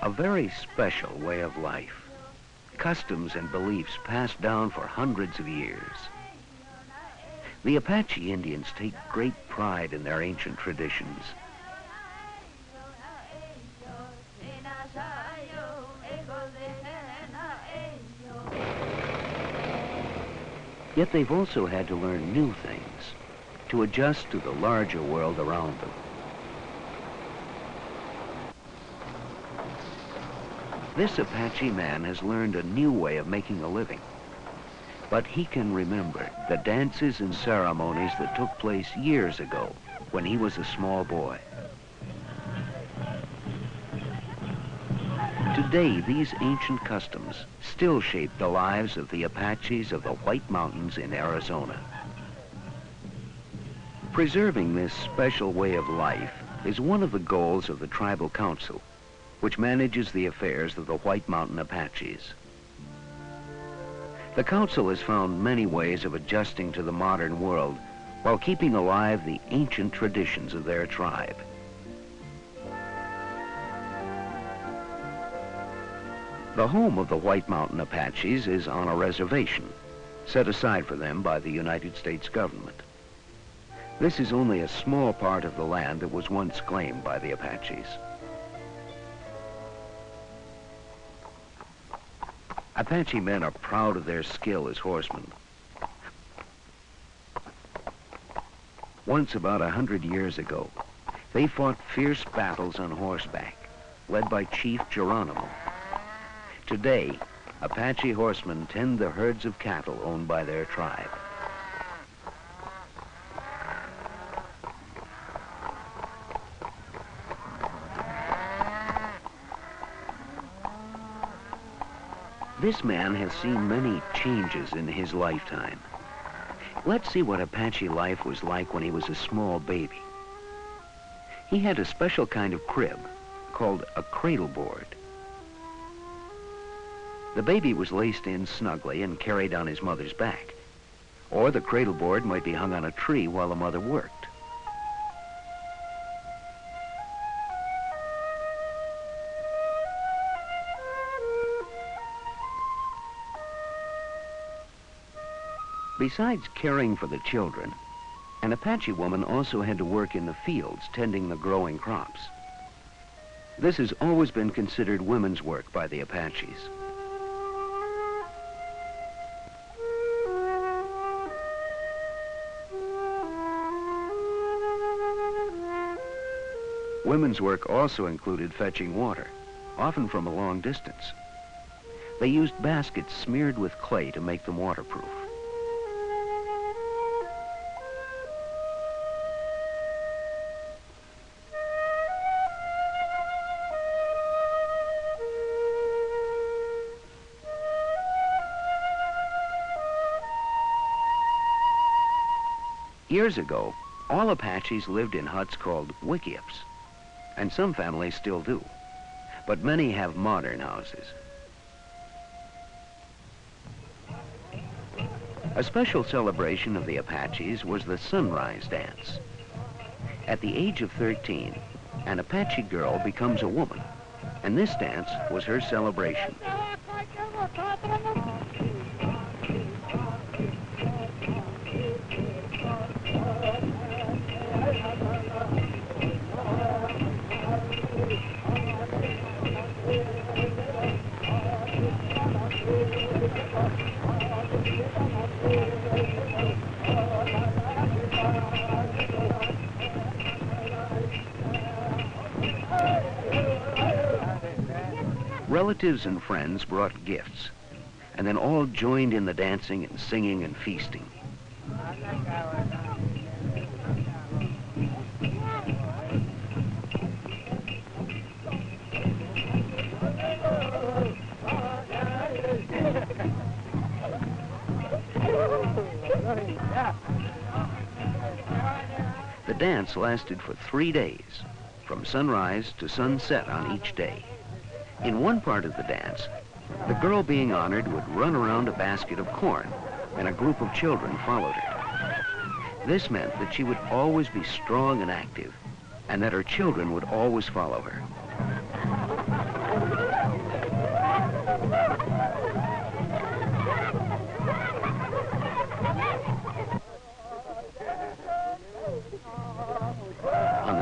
A very special way of life. Customs and beliefs passed down for hundreds of years. The Apache Indians take great pride in their ancient traditions. Yet they've also had to learn new things to adjust to the larger world around them. This Apache man has learned a new way of making a living, but he can remember the dances and ceremonies that took place years ago when he was a small boy. Today, these ancient customs still shape the lives of the Apaches of the White Mountains in Arizona. Preserving this special way of life is one of the goals of the Tribal Council, which manages the affairs of the White Mountain Apaches. The Council has found many ways of adjusting to the modern world while keeping alive the ancient traditions of their tribe. The home of the White Mountain Apaches is on a reservation, set aside for them by the United States government. This is only a small part of the land that was once claimed by the Apaches. Apache men are proud of their skill as horsemen. Once, about 100 years ago, they fought fierce battles on horseback, led by Chief Geronimo. Today, Apache horsemen tend the herds of cattle owned by their tribe. This man has seen many changes in his lifetime. Let's see what Apache life was like when he was a small baby. He had a special kind of crib called a cradle board. The baby was laced in snugly and carried on his mother's back, or the cradle board might be hung on a tree while the mother worked. Besides caring for the children, an Apache woman also had to work in the fields tending the growing crops. This has always been considered women's work by the Apaches. Women's work also included fetching water, often from a long distance. They used baskets smeared with clay to make them waterproof. Years ago, all Apaches lived in huts called wickiups, and some families still do, but many have modern houses. A special celebration of the Apaches was the sunrise dance. At the age of 13, an Apache girl becomes a woman, and this dance was her celebration. Relatives and friends brought gifts, and then all joined in the dancing and singing and feasting. The dance lasted for 3 days, from sunrise to sunset on each day. In one part of the dance, the girl being honored would run around a basket of corn, and a group of children followed her. This meant that she would always be strong and active, and that her children would always follow her.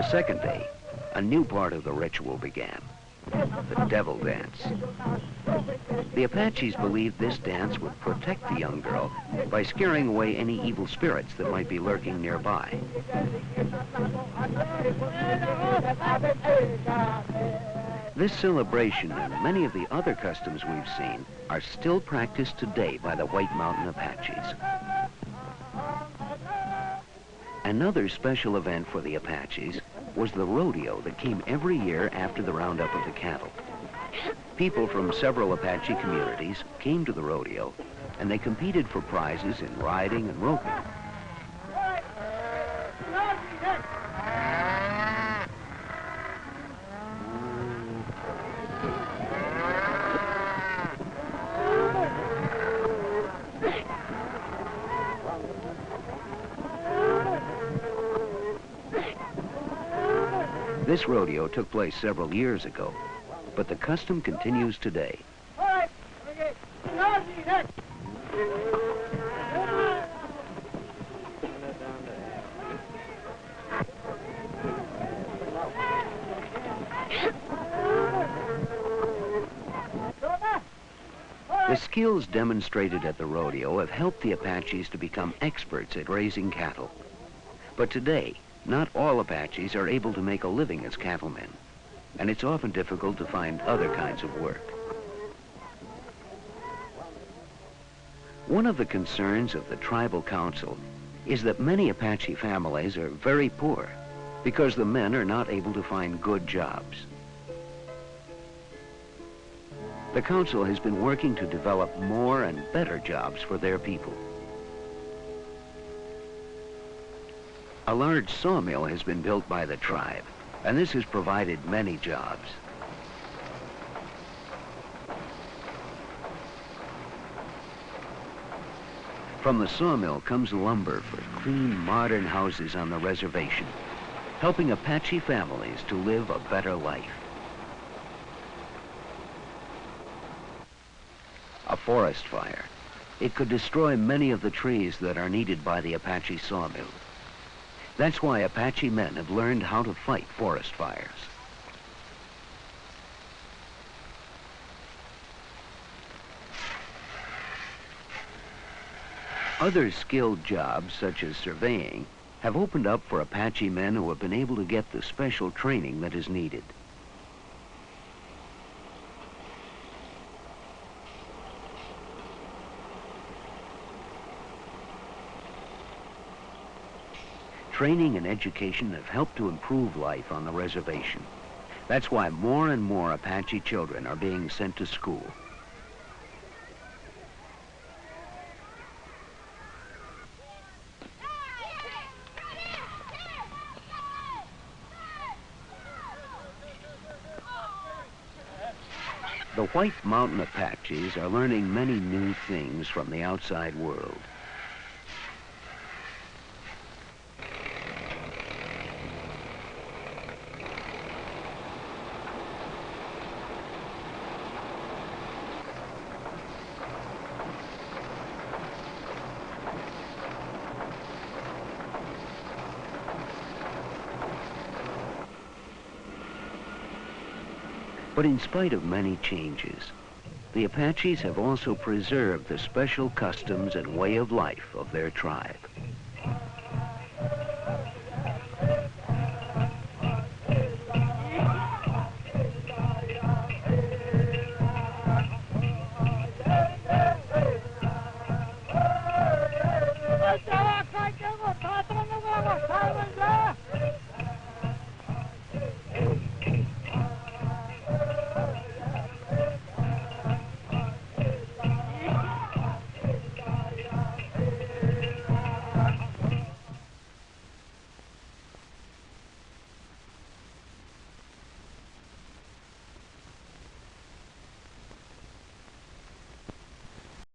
second day, a new part of the ritual began, the devil dance. The Apaches believed this dance would protect the young girl by scaring away any evil spirits that might be lurking nearby. This celebration and many of the other customs we've seen are still practiced today by the White Mountain Apaches. Another special event for the Apaches was the rodeo that came every year after the roundup of the cattle. People from several Apache communities came to the rodeo, and they competed for prizes in riding and roping. This rodeo took place several years ago, but the custom continues today. The skills demonstrated at the rodeo have helped the Apaches to become experts at raising cattle. But today, not all Apaches are able to make a living as cattlemen, and it's often difficult to find other kinds of work. One of the concerns of the tribal council is that many Apache families are very poor because the men are not able to find good jobs. The council has been working to develop more and better jobs for their people. A large sawmill has been built by the tribe, and this has provided many jobs. From the sawmill comes lumber for clean, modern houses on the reservation, helping Apache families to live a better life. A forest fire. It could destroy many of the trees that are needed by the Apache sawmill. That's why Apache men have learned how to fight forest fires. Other skilled jobs, such as surveying, have opened up for Apache men who have been able to get the special training that is needed. Training and education have helped to improve life on the reservation. That's why more and more Apache children are being sent to school. The White Mountain Apaches are learning many new things from the outside world. But in spite of many changes, the Apaches have also preserved the special customs and way of life of their tribe.